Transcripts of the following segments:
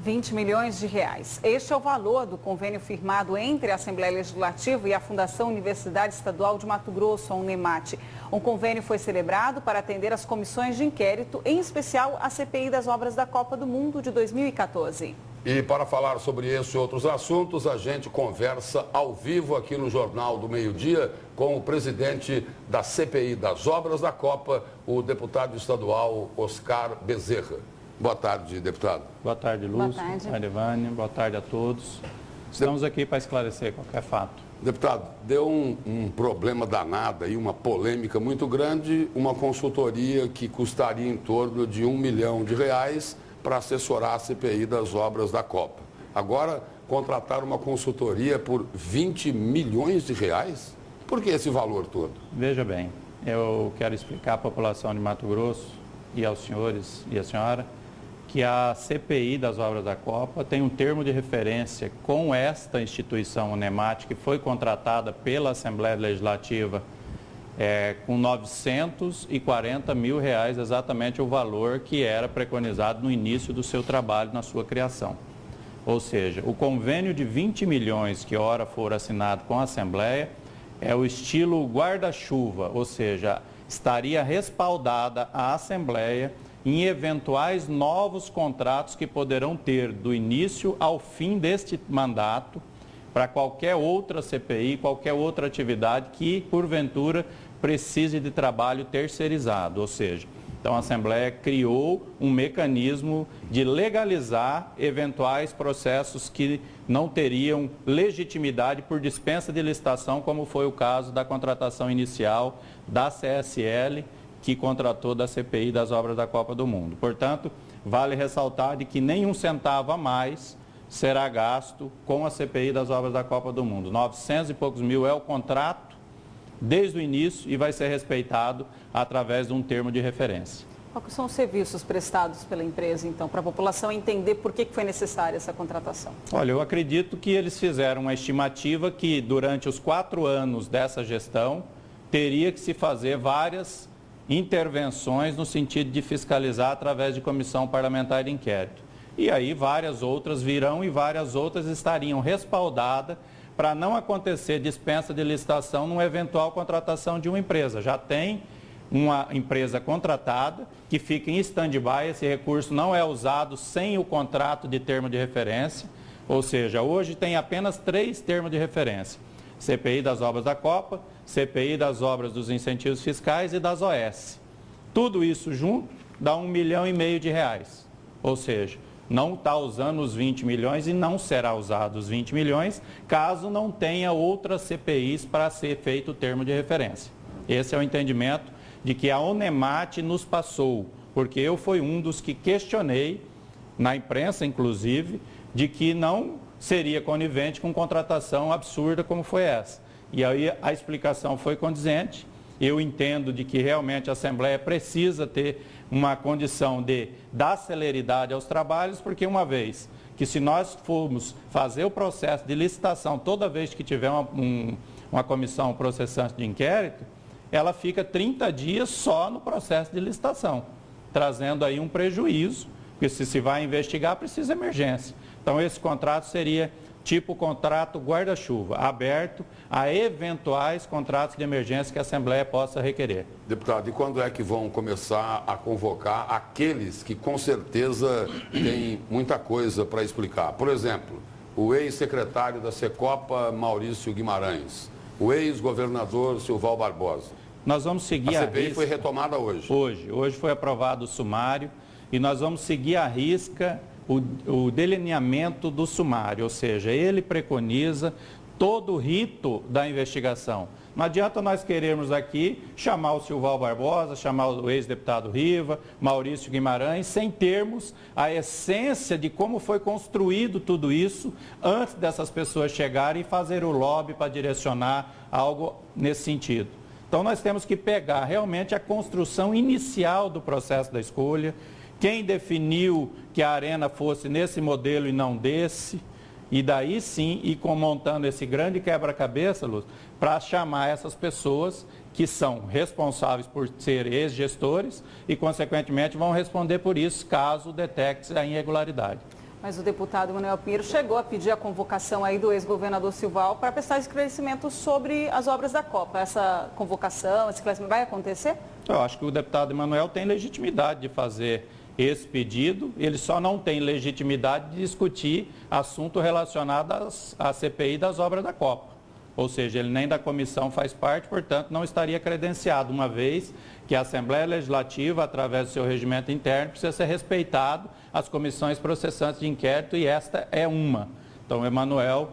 20 milhões de reais. Este é o valor do convênio firmado entre a Assembleia Legislativa e a Fundação Universidade Estadual de Mato Grosso, a Unemate. Um convênio foi celebrado para atender as comissões de inquérito, em especial a CPI das obras da Copa do Mundo de 2014. E para falar sobre esse e outros assuntos, a gente conversa ao vivo aqui no Jornal do Meio-Dia com o presidente da CPI das Obras da Copa, o deputado estadual Oscar Bezerra. Boa tarde, deputado. Boa tarde, Lúcio. Boa tarde. Arivane. Boa tarde a todos. Estamos aqui para esclarecer qualquer fato. Deputado, deu um problema danado aí, uma polêmica muito grande, uma consultoria que custaria em torno de R$1 milhão para assessorar a CPI das obras da Copa. Agora, contratar uma consultoria por R$20 milhões? Por que esse valor todo? Veja bem, eu quero explicar à população de Mato Grosso e aos senhores e à senhora que a CPI das obras da Copa tem um termo de referência com esta instituição Unemate, que foi contratada pela Assembleia Legislativa com R$940 mil, exatamente o valor que era preconizado no início do seu trabalho, na sua criação. Ou seja, o convênio de 20 milhões que ora for assinado com a Assembleia é o estilo guarda-chuva, ou seja, estaria respaldada a Assembleia em eventuais novos contratos que poderão ter do início ao fim deste mandato para qualquer outra CPI, qualquer outra atividade que, porventura, precise de trabalho terceirizado, ou seja, então a Assembleia criou um mecanismo de legalizar eventuais processos que não teriam legitimidade por dispensa de licitação, como foi o caso da contratação inicial da CSL, que contratou da CPI das obras da Copa do Mundo. Portanto, vale ressaltar de que nenhum centavo a mais será gasto com a CPI das obras da Copa do Mundo. 900 e poucos mil é o contrato desde o início e vai ser respeitado através de um termo de referência. Quais são os serviços prestados pela empresa, então, para a população entender por que foi necessária essa contratação? Olha, eu acredito que eles fizeram uma estimativa que durante os 4 anos dessa gestão teria que se fazer várias intervenções no sentido de fiscalizar através de comissão parlamentar de inquérito. E aí várias outras virão e várias outras estariam respaldadas para não acontecer dispensa de licitação numa eventual contratação de uma empresa. Já tem uma empresa contratada que fica em stand-by, esse recurso não é usado sem o contrato de termo de referência, ou seja, hoje tem apenas 3 termos de referência: CPI das obras da Copa, CPI das obras dos incentivos fiscais e das OS. Tudo isso junto dá R$1,5 milhão, ou seja, não está usando os 20 milhões e não será usado os 20 milhões caso não tenha outras CPIs para ser feito o termo de referência. Esse é o entendimento de que a Unemate nos passou, porque eu fui um dos que questionei, na imprensa inclusive, de que não seria conivente com contratação absurda como foi essa. E aí a explicação foi condizente. Eu entendo de que realmente a Assembleia precisa ter uma condição de dar celeridade aos trabalhos, porque uma vez que se nós formos fazer o processo de licitação toda vez que tiver uma comissão processante de inquérito, ela fica 30 dias só no processo de licitação, trazendo aí um prejuízo, porque se vai investigar precisa emergência. Então esse contrato seria tipo contrato guarda-chuva, aberto a eventuais contratos de emergência que a Assembleia possa requerer. Deputado, e quando é que vão começar a convocar aqueles que com certeza têm muita coisa para explicar? Por exemplo, o ex-secretário da Secopa, Maurício Guimarães, o ex-governador Silval Barbosa. Nós vamos seguir a CPI foi retomada hoje. Hoje foi aprovado o sumário e nós vamos seguir à risca o delineamento do sumário, ou seja, ele preconiza todo o rito da investigação. Não adianta nós querermos aqui chamar o Silval Barbosa, chamar o ex-deputado Riva, Maurício Guimarães, sem termos a essência de como foi construído tudo isso antes dessas pessoas chegarem e fazer o lobby para direcionar algo nesse sentido. Então nós temos que pegar realmente a construção inicial do processo da escolha, quem definiu que a Arena fosse nesse modelo e não desse, e daí sim ir montando esse grande quebra-cabeça, Lúcio, para chamar essas pessoas que são responsáveis por ser ex-gestores e, consequentemente, vão responder por isso caso detecte a irregularidade. Mas o deputado Manuel Pinheiro chegou a pedir a convocação aí do ex-governador Silval para prestar esclarecimento sobre as obras da Copa. Essa convocação, esse esclarecimento vai acontecer? Eu acho que o deputado Manuel tem legitimidade de fazer esse pedido, ele só não tem legitimidade de discutir assunto relacionado à CPI das obras da Copa. Ou seja, ele nem da comissão faz parte, portanto, não estaria credenciado, uma vez que a Assembleia Legislativa, através do seu regimento interno, precisa ser respeitado as comissões processantes de inquérito, e esta é uma. Então, o Emanuel,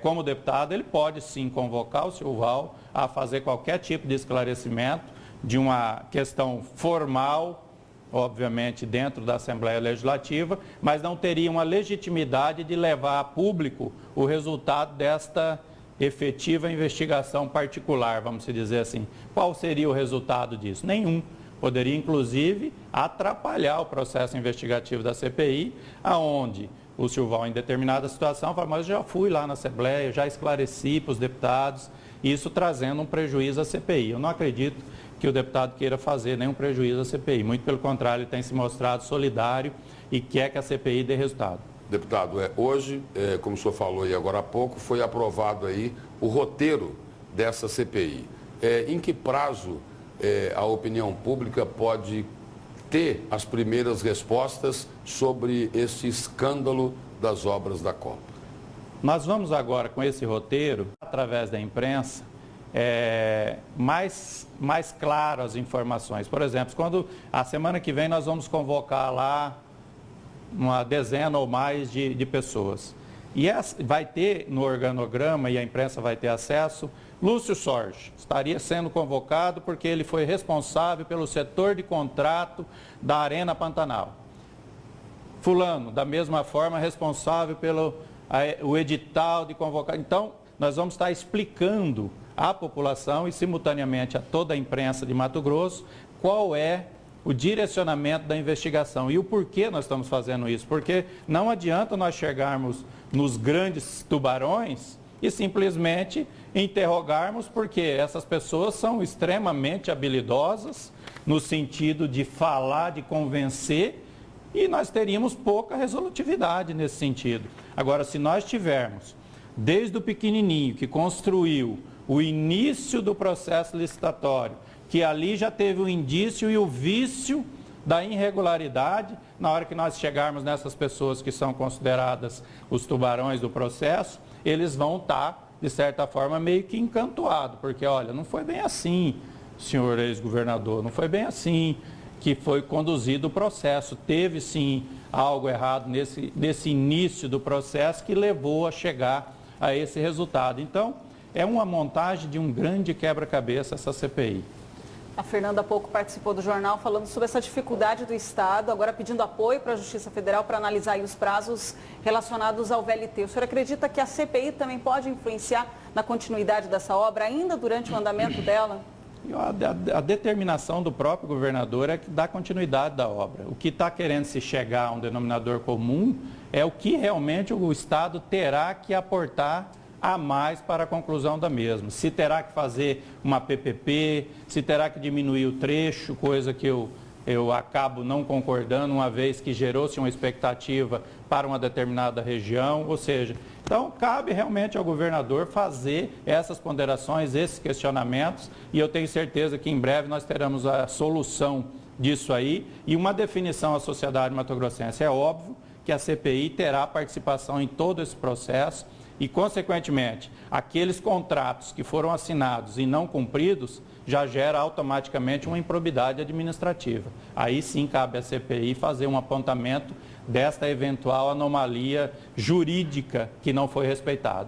como deputado, ele pode sim convocar o Silval a fazer qualquer tipo de esclarecimento de uma questão formal, obviamente dentro da Assembleia Legislativa, mas não teria uma legitimidade de levar a público o resultado desta efetiva investigação particular, vamos dizer assim. Qual seria o resultado disso? Nenhum. Poderia, inclusive, atrapalhar o processo investigativo da CPI, aonde o Silval, em determinada situação, fala, mas eu já fui lá na Assembleia, já esclareci para os deputados, isso trazendo um prejuízo à CPI. Eu não acredito que o deputado queira fazer nenhum prejuízo à CPI. Muito pelo contrário, ele tem se mostrado solidário e quer que a CPI dê resultado. Deputado, hoje, como o senhor falou aí agora há pouco, foi aprovado aí o roteiro dessa CPI. Em que prazo a opinião pública pode ter as primeiras respostas sobre esse escândalo das obras da Copa? Nós vamos agora, com esse roteiro, através da imprensa, mais claro as informações. Por exemplo, quando a semana que vem nós vamos convocar lá uma dezena ou mais de pessoas. E vai ter no organograma, e a imprensa vai ter acesso, Lúcio Sorge estaria sendo convocado porque ele foi responsável pelo setor de contrato da Arena Pantanal. Fulano, da mesma forma, responsável pelo o edital de convocação. Então, nós vamos estar explicando à população e simultaneamente a toda a imprensa de Mato Grosso qual é o direcionamento da investigação e o porquê nós estamos fazendo isso. Porque não adianta nós chegarmos nos grandes tubarões e simplesmente interrogarmos, porque essas pessoas são extremamente habilidosas no sentido de falar, de convencer, e nós teríamos pouca resolutividade nesse sentido. Agora, se nós tivermos, desde o pequenininho que construiu o início do processo licitatório, que ali já teve o indício e o vício da irregularidade, na hora que nós chegarmos nessas pessoas que são consideradas os tubarões do processo, eles vão estar, de certa forma, meio que encantoados, porque, olha, não foi bem assim, senhor ex-governador, não foi bem assim que foi conduzido o processo. Teve, sim, algo errado nesse início do processo que levou a chegar a esse resultado. Então, é uma montagem de um grande quebra-cabeça essa CPI. A Fernanda há pouco participou do jornal falando sobre essa dificuldade do Estado, agora pedindo apoio para a Justiça Federal para analisar aí os prazos relacionados ao VLT. O senhor acredita que a CPI também pode influenciar na continuidade dessa obra, ainda durante o andamento dela? A determinação do próprio governador é que dá continuidade da obra. O que está querendo se chegar a um denominador comum é o que realmente o Estado terá que aportar a mais para a conclusão da mesma. Se terá que fazer uma PPP, se terá que diminuir o trecho, coisa que eu acabo não concordando, uma vez que gerou-se uma expectativa para uma determinada região, ou seja, então cabe realmente ao governador fazer essas ponderações, esses questionamentos, e eu tenho certeza que em breve nós teremos a solução disso aí e uma definição à sociedade mato-grossense. É óbvio que a CPI terá participação em todo esse processo, e, consequentemente, aqueles contratos que foram assinados e não cumpridos já gera automaticamente uma improbidade administrativa. Aí sim cabe à CPI fazer um apontamento desta eventual anomalia jurídica que não foi respeitada.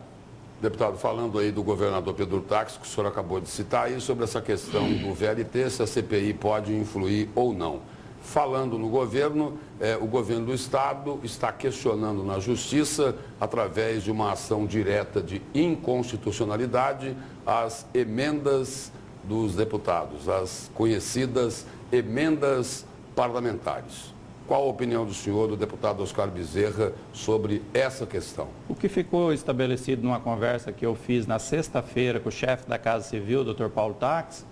Deputado, falando aí do governador Pedro Táxi, que o senhor acabou de citar aí sobre essa questão do VLT, se a CPI pode influir ou não. Falando no governo, o governo do Estado está questionando na Justiça, através de uma ação direta de inconstitucionalidade, as emendas dos deputados, as conhecidas emendas parlamentares. Qual a opinião do senhor, do deputado Oscar Bezerra, sobre essa questão? O que ficou estabelecido numa conversa que eu fiz na sexta-feira com o chefe da Casa Civil, Dr. Paulo Táxi,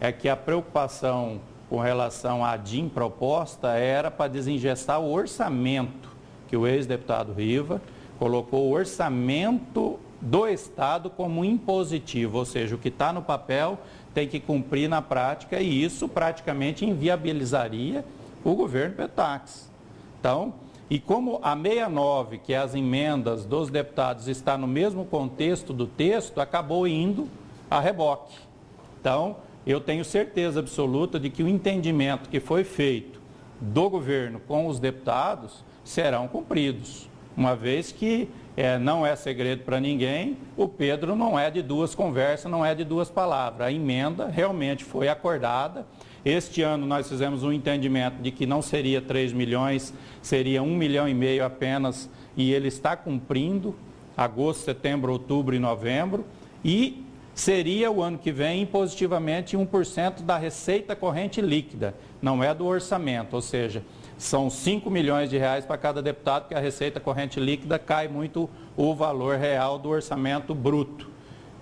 é que a preocupação com relação à DIN proposta era para desingestar o orçamento que o ex-deputado Riva colocou o orçamento do Estado como impositivo, ou seja, o que está no papel tem que cumprir na prática, e isso praticamente inviabilizaria o governo Petax. Então, e como a 69, que é as emendas dos deputados, está no mesmo contexto do texto, acabou indo a reboque. Então, eu tenho certeza absoluta de que o entendimento que foi feito do governo com os deputados serão cumpridos, uma vez que não é segredo para ninguém, o Pedro não é de duas conversas, não é de duas palavras. A emenda realmente foi acordada. Este ano nós fizemos um entendimento de que não seria 3 milhões, seria 1,5 milhão apenas, e ele está cumprindo, agosto, setembro, outubro e novembro, e seria o ano que vem impositivamente 1% da receita corrente líquida, não é do orçamento, ou seja, são 5 milhões de reais para cada deputado, porque a receita corrente líquida cai muito o valor real do orçamento bruto.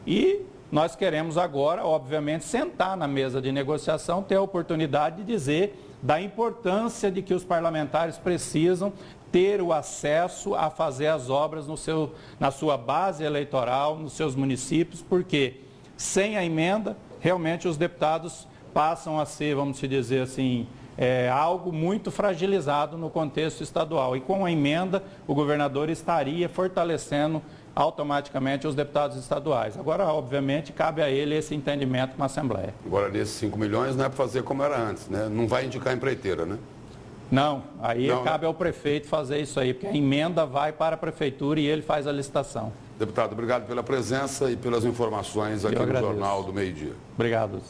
E nós queremos agora, obviamente, sentar na mesa de negociação, ter a oportunidade de dizer da importância de que os parlamentares precisam ter o acesso a fazer as obras na sua base eleitoral, nos seus municípios, porque sem a emenda, realmente os deputados passam a ser, vamos dizer assim, algo muito fragilizado no contexto estadual. E com a emenda, o governador estaria fortalecendo automaticamente os deputados estaduais. Agora, obviamente, cabe a ele esse entendimento com a Assembleia. Agora, desses 5 milhões não é para fazer como era antes, né? Não vai indicar empreiteira, né? Não, aí cabe ao prefeito fazer isso aí, porque a emenda vai para a prefeitura e ele faz a licitação. Deputado, obrigado pela presença e pelas informações aqui no Jornal do Meio-Dia. Obrigado.